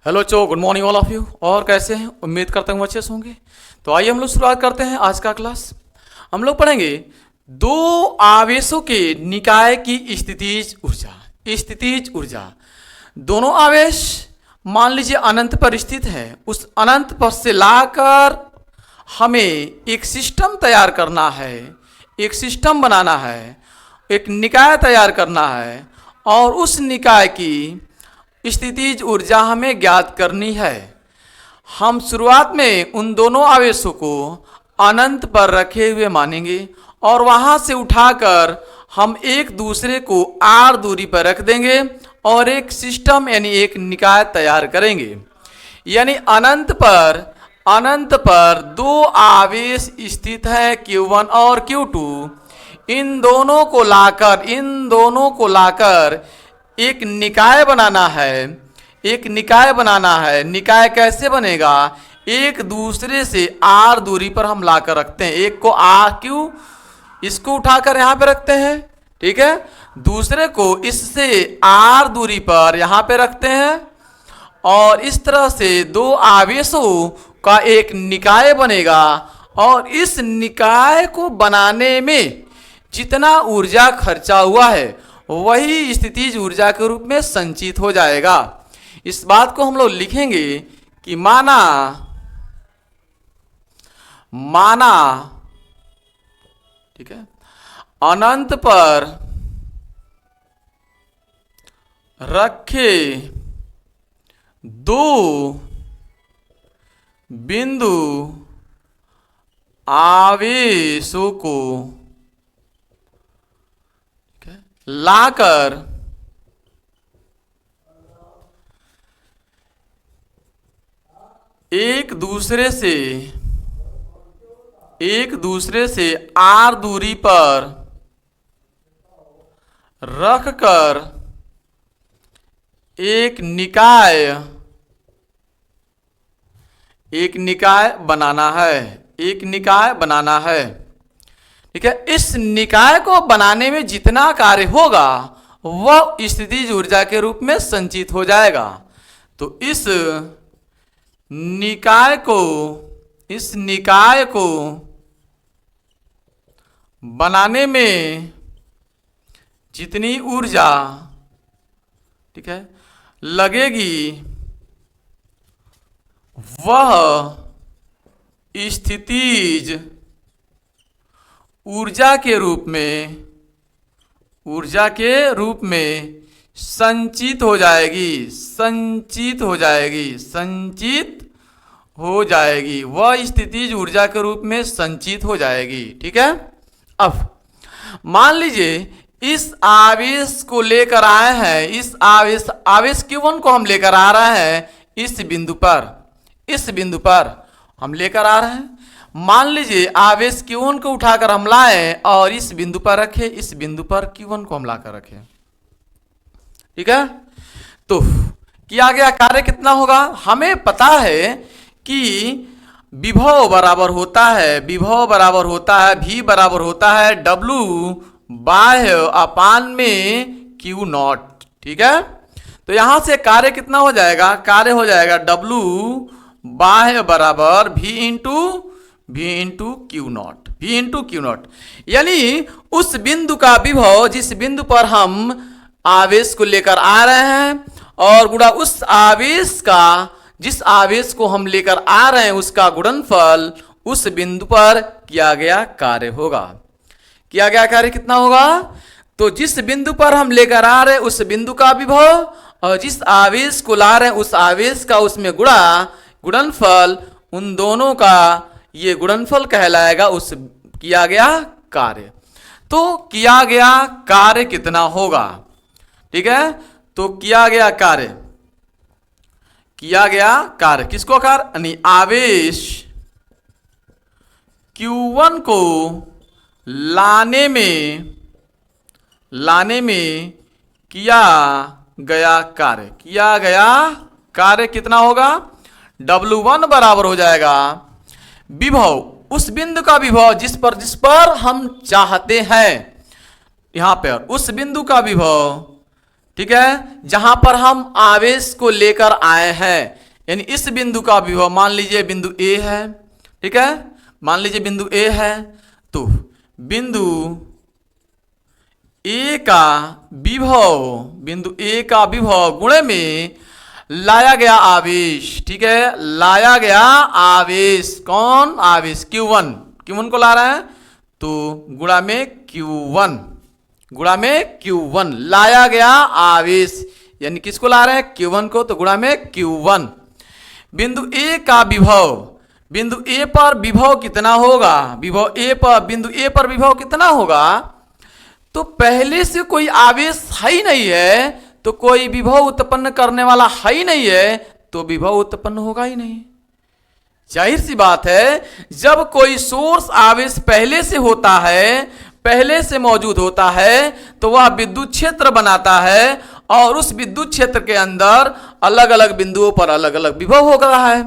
Hello चो, good morning all of you. और कैसे हैं? उम्मीद करता हूँ अच्छे से होंगे। तो आइए हम लोग शुरुआत करते हैं आज का क्लास। हम लोग पढ़ेंगे दो आवेशों के निकाय की स्थितिज ऊर्जा। स्थितिज ऊर्जा, दोनों आवेश मान लीजिए अनंत पर स्थित है। उस अनंत पर से लाकर हमें एक सिस्टम तैयार करना है, एक सिस्टम बनाना है, एक निकाय तैयार करना है और उस निकाय की स्थितिज ऊर्जा हमें ज्ञात करनी है। हम शुरुआत में उन दोनों आवेशों को अनंत पर रखे हुए मानेंगे और वहां से उठाकर हम एक दूसरे को r दूरी पर रख देंगे और एक सिस्टम यानी एक निकाय तैयार करेंगे। यानी अनंत पर दो आवेश स्थित है Q1 और Q2। इन दोनों को लाकर एक निकाय बनाना है। निकाय कैसे बनेगा? एक दूसरे से r दूरी पर हम लाकर रखते हैं। एक को Q इसको उठाकर यहाँ पे रखते हैं, ठीक है। दूसरे को इससे r दूरी पर यहाँ पे रखते हैं और इस तरह से दो आवेशों का एक निकाय बनेगा। और इस निकाय को बनाने में जितना ऊर्जा खर्चा हुआ है वही स्थितिज ऊर्जा के रूप में संचित हो जाएगा। इस बात को हम लोग लिखेंगे कि माना ठीक है, अनंत पर रखे दो बिंदु आवेशों को लाकर एक दूसरे से r दूरी पर रखकर एक निकाय बनाना है। ठीक है। इस निकाय को बनाने में जितना कार्य होगा वह स्थितिज ऊर्जा के रूप में संचित हो जाएगा। तो इस निकाय को बनाने में जितनी ऊर्जा, ठीक है, लगेगी वह स्थितिज ऊर्जा के रूप में संचित हो जाएगी। वह स्थितिज ऊर्जा के रूप में संचित हो जाएगी। ठीक है। अब मान लीजिए इस आवेश को लेकर आए हैं, इस आवेश Q1 को हम लेकर आ रहे हैं इस बिंदु पर हम लेकर आ रहे हैं। मान लीजिए आवेश Q1 को उठाकर हम लाए और इस बिंदु पर रखे, इस बिंदु पर Q1 को हम लाकर रखे। ठीक है। तो किया गया कार्य कितना होगा? हमें पता है कि विभव बराबर होता है V बराबर होता है W बाह्य अपान में Q0। ठीक है। तो यहां से कार्य कितना हो जाएगा? कार्य हो जाएगा W बाह्य बराबर V इंटू Q0। यानी उस बिंदु का विभव जिस बिंदु पर हम आवेश को लेकर आ रहे हैं और गुणा उस आवेश का, जिस आवेश को हम लेकर आ रहे हैं उसका गुणनफल उस बिंदु पर किया गया कार्य होगा। किया गया कार्य कितना होगा? तो जिस बिंदु पर हम लेकर आ रहे हैं उस बिंदु का विभव और जिस आवेश को ला रहे हैं उस आवेश का उसमें गुणनफल, उन दोनों का ये गुणनफल कहलाएगा उस किया गया कार्य। तो किया गया कार्य कितना होगा? ठीक है। तो किया गया कार्य किसको? कार्य यानी आवेश Q1 को लाने में किया गया कार्य कितना होगा? W1 बराबर हो जाएगा विभव, उस बिंदु का विभव जिस पर हम चाहते हैं, यहां पर उस बिंदु का विभव, ठीक है, जहां पर हम आवेश को लेकर आए हैं। यानी इस बिंदु का विभव, मान लीजिए बिंदु ए है, ठीक है, मान लीजिए बिंदु ए है, तो बिंदु ए का विभव, बिंदु ए का विभव गुणे में लाया गया आवेश, ठीक है, लाया गया आवेश, कौन आवेश, Q1, Q1 को ला रहे हैं तो गुणा में Q1, गुणा में Q1 लाया गया आवेश, यानी किसको ला रहे हैं, Q1 को, तो गुणा में Q1। बिंदु ए का विभव, बिंदु ए पर विभव कितना होगा, विभव ए पर, बिंदु ए पर विभव कितना होगा, तो पहले से कोई आवेश है ही नहीं है, तो कोई विभव उत्पन्न करने वाला है ही नहीं है, तो विभव उत्पन्न होगा ही नहीं। जाहिर सी बात है, जब कोई सोर्स आवेश पहले से होता है, पहले से मौजूद होता है, तो वह विद्युत क्षेत्र बनाता है और उस विद्युत क्षेत्र के अंदर अलग अलग बिंदुओं पर अलग अलग विभव हो रहा है,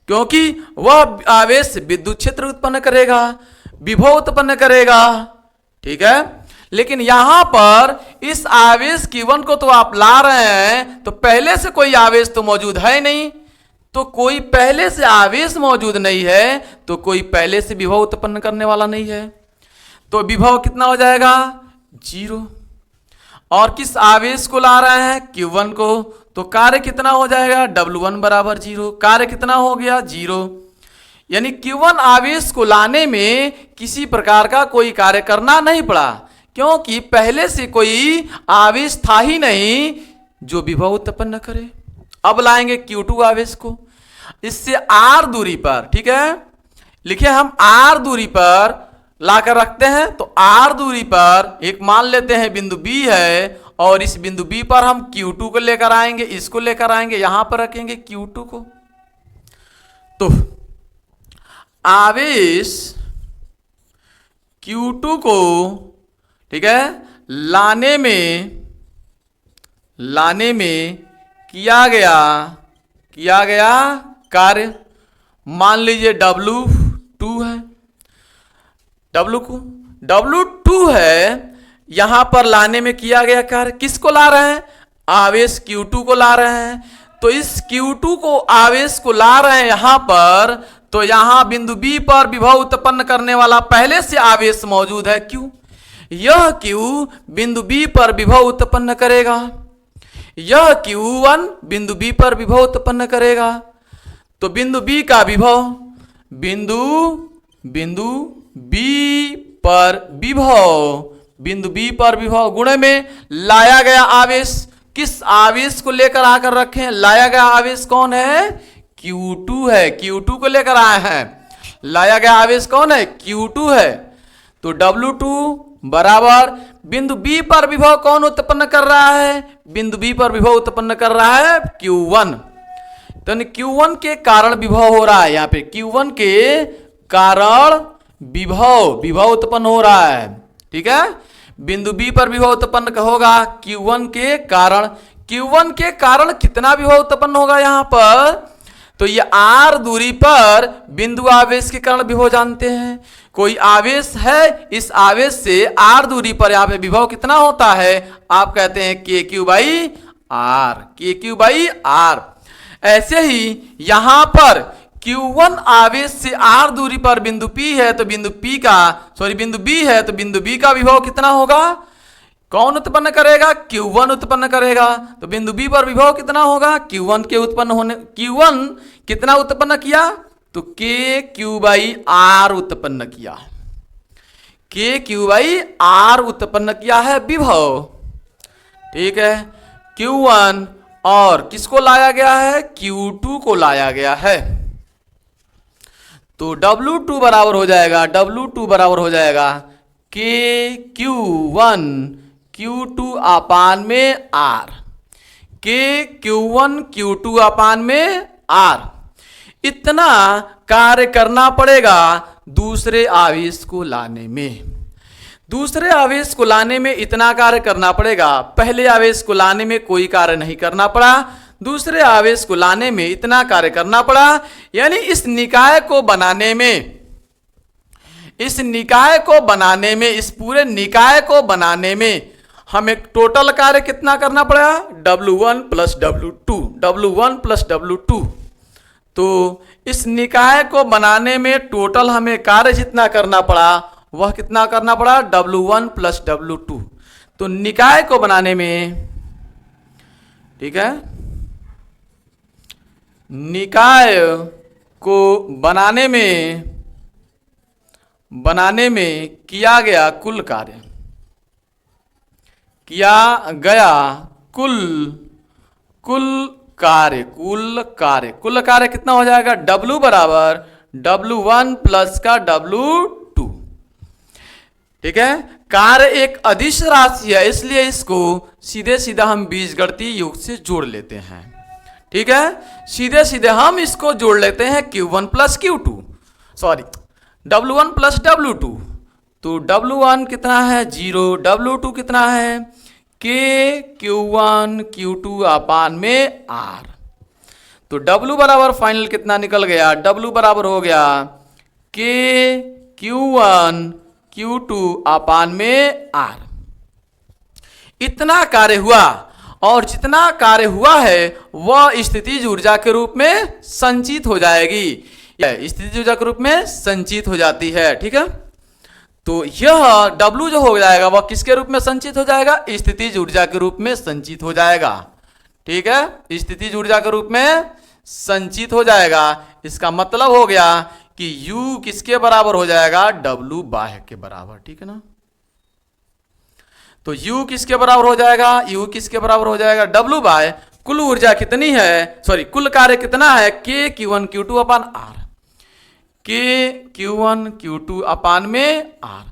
क्योंकि वह आवेश विद्युत क्षेत्र उत्पन्न करेगा, विभव उत्पन्न करेगा, ठीक है। लेकिन यहां पर इस आवेश Q1 को तो आप ला रहे हैं, तो पहले से कोई आवेश तो मौजूद है नहीं, तो कोई पहले से आवेश मौजूद नहीं है, तो कोई पहले से विभव उत्पन्न करने वाला नहीं है, तो विभव कितना हो जाएगा, 0। और किस आवेश को ला रहे हैं, Q1 को, तो कार्य कितना हो जाएगा, W1 बराबर 0, कार्य कितना हो गया, 0। यानी Q1 आवेश को लाने में किसी प्रकार का कोई कार्य करना नहीं पड़ा, क्योंकि पहले से कोई आवेश था ही नहीं जो विभव उत्पन्न करे। अब लाएंगे Q2 आवेश को, इससे R दूरी पर, ठीक है, लिखिए हम R दूरी पर लाकर रखते हैं, तो R दूरी पर एक मान लेते हैं बिंदु B है, और इस बिंदु B पर हम Q2 को लेकर आएंगे, इसको लेकर आएंगे, यहां पर रखेंगे Q2 को। तो आवेश Q2 को, ठीक है, लाने में किया गया कार्य, मान लीजिए W2 है, W2 है, यहां पर लाने में किया गया कार्य, किसको ला रहे हैं, आवेश Q2 को ला रहे हैं, तो इस Q2 को आवेश को ला रहे हैं यहां पर, तो यहां बिंदु B पर विभव उत्पन्न करने वाला पहले से आवेश मौजूद है Q, यह Q बिंदु B पर विभव उत्पन्न करेगा, यह Q1 बिंदु B पर विभव उत्पन्न करेगा, तो बिंदु B का विभव, बिंदु B पर विभव गुणे में लाया गया आवेश, किस आवेश को लेकर आकर रखें, लाया गया आवेश कौन है, Q2 है, Q2 को लेकर आए हैं, लाया गया आवेश कौन है, Q2 है, तो W2 बराबर बिंदु B पर विभव कौन उत्पन्न कर रहा है, बिंदु B पर विभव उत्पन्न कर रहा है Q1, तो Q1 के कारण विभव हो रहा है, यहाँ पे Q1 के कारण विभव उत्पन्न हो रहा है, ठीक है, बिंदु B पर विभव उत्पन्न होगा Q1 के कारण कितना विभव उत्पन्न होगा यहाँ पर, तो ये R दूरी पर बिंदु आवेश के कारण विभव जानते हैं, कोई आवेश है, इस आवेश से R दूरी पर यहाँ पे विभव कितना होता है, आप कहते हैं KQ बाई R। ऐसे ही यहां पर Q1 आवेश से R दूरी पर बिंदु P है, तो बिंदु B है, तो बिंदु B का विभव कितना होगा, कौन उत्पन्न करेगा, Q1 उत्पन्न करेगा, तो बिंदु B पर विभव कितना होगा, Q1 कितना उत्पन्न किया, तो KQ बाई R उत्पन्न किया, KQ बाई R उत्पन्न किया है विभव, ठीक है, Q1 और किसको लाया गया है, Q2 को लाया गया है, तो W2 बराबर हो जाएगा KQ1 Q2 अपान में R, KQ1 Q2 अपान में R। इतना कार्य करना पड़ेगा दूसरे आवेश को लाने में, इतना कार्य करना पड़ेगा, पहले आवेश को लाने में कोई कार्य नहीं करना पड़ा, दूसरे आवेश को लाने में इतना कार्य करना पड़ा, यानी इस पूरे निकाय को बनाने में हमें टोटल कार्य कितना करना पड़ा, W1 प्लस W2, तो इस निकाय को बनाने में टोटल हमें कार्य जितना करना पड़ा वह कितना करना पड़ा, W1 प्लस W2। तो निकाय को बनाने में, ठीक है, निकाय को बनाने में किया गया कुल कार्य, किया गया कुल कार्य कितना हो जाएगा, W बराबर W1 प्लस का W2। ठीक है, कार्य एक अदिश राशि है, इसलिए इसको सीधे सीधा हम बीजगणितीय योग से जोड़ लेते हैं। ठीक है, सीधे सीधे हम इसको जोड़ लेते हैं Q1 plus Q2, sorry W1 plus W2। तो W1 कितना है 0, W2 कितना है K Q1 Q2 अपान में R। तो W बराबर फाइनल कितना निकल गया, W बराबर हो गया K Q1 Q2 अपान में R। इतना कार्य हुआ, और जितना कार्य हुआ है वह स्थितिज ऊर्जा के रूप में संचित हो जाएगी, स्थितिज ऊर्जा के रूप में संचित हो जाती है। ठीक है, तो यह W जो हो जाएगा वह किसके रूप में संचित हो जाएगा, स्थितिज ऊर्जा के रूप में संचित हो जाएगा। ठीक है, स्थितिज ऊर्जा के रूप में संचित हो जाएगा। इसका मतलब हो गया कि U किसके बराबर हो जाएगा, W बाह्य के बराबर। ठीक है ना, तो U किसके बराबर हो जाएगा, U किसके बराबर हो जाएगा, W बाय कुल ऊर्जा कितनी है, सॉरी कुल कार्य कितना है, K Q1 Q2 अपान R, K Q1 Q2 अपान में R।